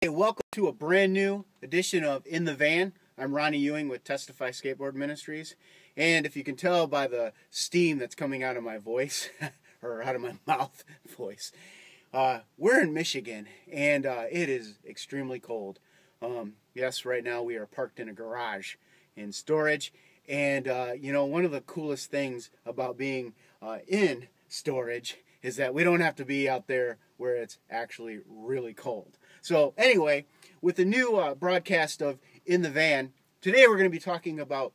Hey, welcome to a brand new edition of In the Van. I'm Ronnie Ewing with Testify Skateboard Ministries. And if you can tell by the steam that's coming out of my voice, or out of my mouth voice, we're in Michigan, and it is extremely cold. Yes, right now we are parked in a garage in storage. And, one of the coolest things about being in storage is that we don't have to be out there where it's actually really cold. So anyway, with the new broadcast of In the Van, today we're going to be talking about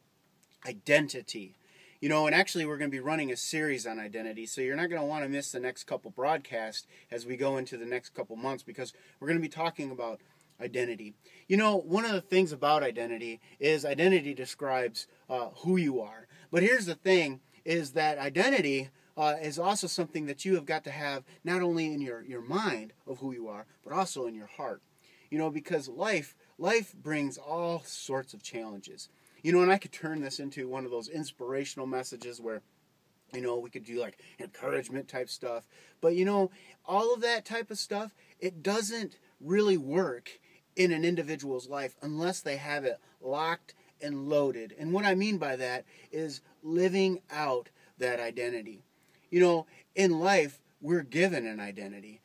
identity. And actually we're going to be running a series on identity, so you're not going to want to miss the next couple broadcasts as we go into the next couple months, because we're going to be talking about identity. One of the things about identity is identity describes who you are. But here's the thing, is that identity is also something that you have got to have not only in your mind of who you are, but also in your heart. Because life brings all sorts of challenges. And I could turn this into one of those inspirational messages where, we could do like encouragement type stuff. But, all of that type of stuff, it doesn't really work in an individual's life unless they have it locked and loaded. And what I mean by that is living out that identity. In life, we're given an identity.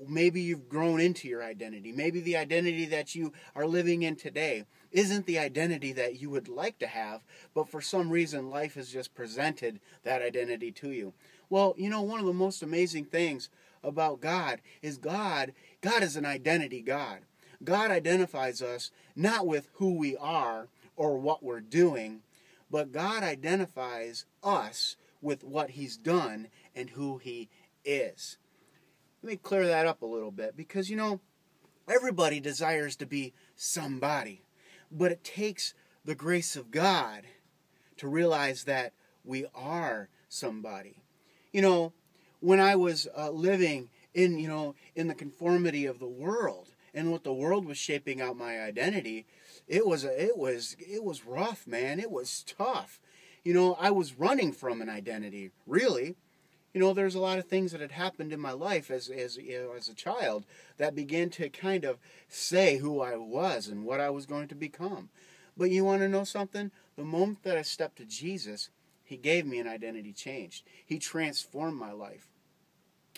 Maybe you've grown into your identity. Maybe the identity that you are living in today isn't the identity that you would like to have, but for some reason life has just presented that identity to you. Well, one of the most amazing things about God is God is an identity God. God identifies us not with who we are or what we're doing, but God identifies us with what He's done and who He is. Let me clear that up a little bit, because, everybody desires to be somebody, but it takes the grace of God to realize that we are somebody. When I was living in the conformity of the world and what the world was shaping out my identity, it was rough, man. It was tough. I was running from an identity, really. There's a lot of things that had happened in my life as a child that began to kind of say who I was and what I was going to become. But you want to know something? The moment that I stepped to Jesus, He gave me an identity change. He transformed my life.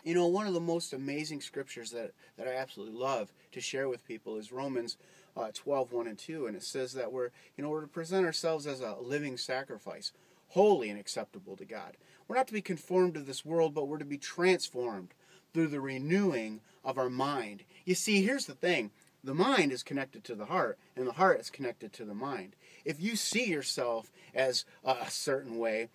One of the most amazing scriptures that I absolutely love to share with people is Romans 12:1 and 2, and it says that we're to present ourselves as a living sacrifice, holy and acceptable to God. We're not to be conformed to this world, but we're to be transformed through the renewing of our mind. You see, here's the thing. The mind is connected to the heart, and the heart is connected to the mind. If you see yourself as a certain way,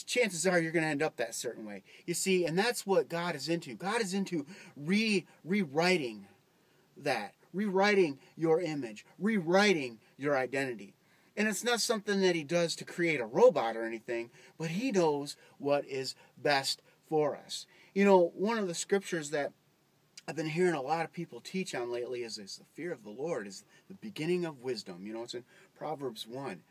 chances are you're going to end up that certain way. You see, and that's what God is into. God is into rewriting that, rewriting your image, rewriting your identity. And it's not something that He does to create a robot or anything, but He knows what is best for us. One of the scriptures that I've been hearing a lot of people teach on lately is the fear of the Lord is the beginning of wisdom. It's in Proverbs 1.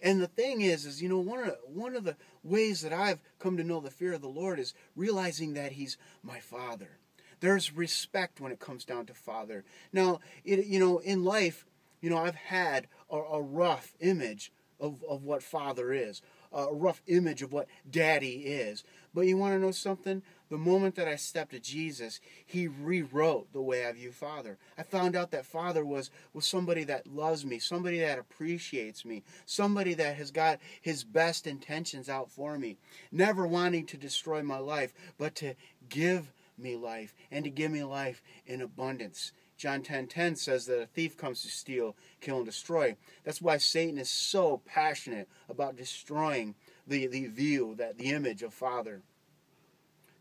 And the thing is one of the ways that I've come to know the fear of the Lord is realizing that He's my Father. There's respect when it comes down to Father. Now, in life, I've had a rough image of what Father is, a rough image of what Daddy is. But you want to know something? The moment that I stepped to Jesus, He rewrote the way I view Father. I found out that Father was somebody that loves me, somebody that appreciates me, somebody that has got His best intentions out for me, never wanting to destroy my life, but to give me life, and to give me life in abundance. John 10:10 says that a thief comes to steal, kill, and destroy. That's why Satan is so passionate about destroying the image of Father.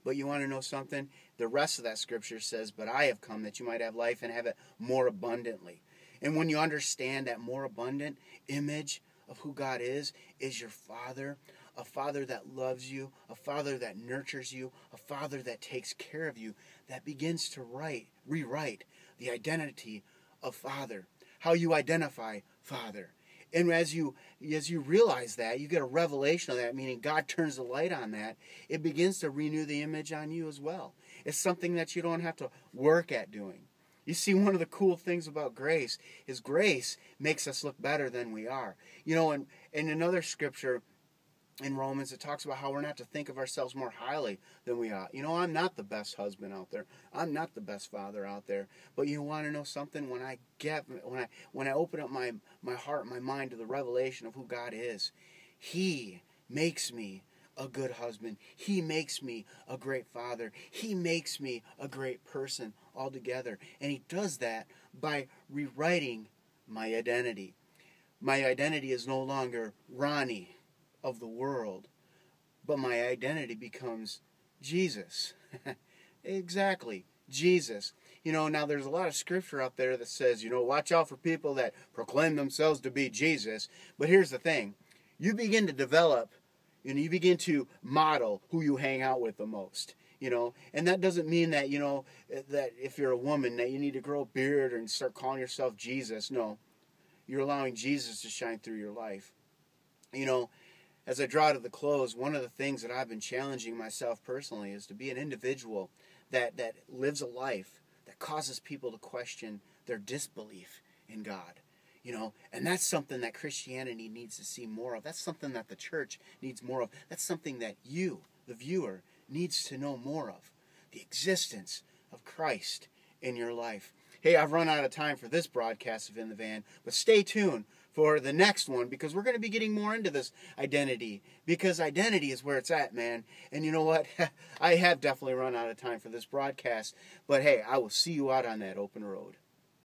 But you want to know something? The rest of that scripture says, but I have come that you might have life and have it more abundantly. And when you understand that more abundant image of who God is your Father, a Father that loves you, a Father that nurtures you, a Father that takes care of you, that begins to rewrite the identity of Father, how you identify Father. And as you realize that, you get a revelation of that, meaning God turns the light on that, it begins to renew the image on you as well. It's something that you don't have to work at doing. You see, one of the cool things about grace is grace makes us look better than we are. You know, and in another scripture in Romans, it talks about how we're not to think of ourselves more highly than we ought. You know, I'm not the best husband out there. I'm not the best father out there. But you want to know something? When I open up my heart, my mind to the revelation of who God is, He makes me a good husband. He makes me a great father. He makes me a great person altogether. And He does that by rewriting my identity. My identity is no longer Ronnie of the world, but my identity becomes Jesus. Exactly, Jesus. You know, now there's a lot of scripture out there that says, you know, watch out for people that proclaim themselves to be Jesus. But here's the thing. You begin to develop, you begin to model who you hang out with the most. You know, and that doesn't mean that, you know, that if you're a woman that you need to grow a beard and start calling yourself Jesus. No, you're allowing Jesus to shine through your life. You know, as I draw to the close, one of the things that I've been challenging myself personally is to be an individual that lives a life that causes people to question their disbelief in God. You know, and that's something that Christianity needs to see more of. That's something that the church needs more of. That's something that you, the viewer, needs to know more of. The existence of Christ in your life. Hey, I've run out of time for this broadcast of In the Van, but stay tuned for the next one, because we're going to be getting more into this identity, because identity is where it's at, man. And you know what? I have definitely run out of time for this broadcast, but hey, I will see you out on that open road.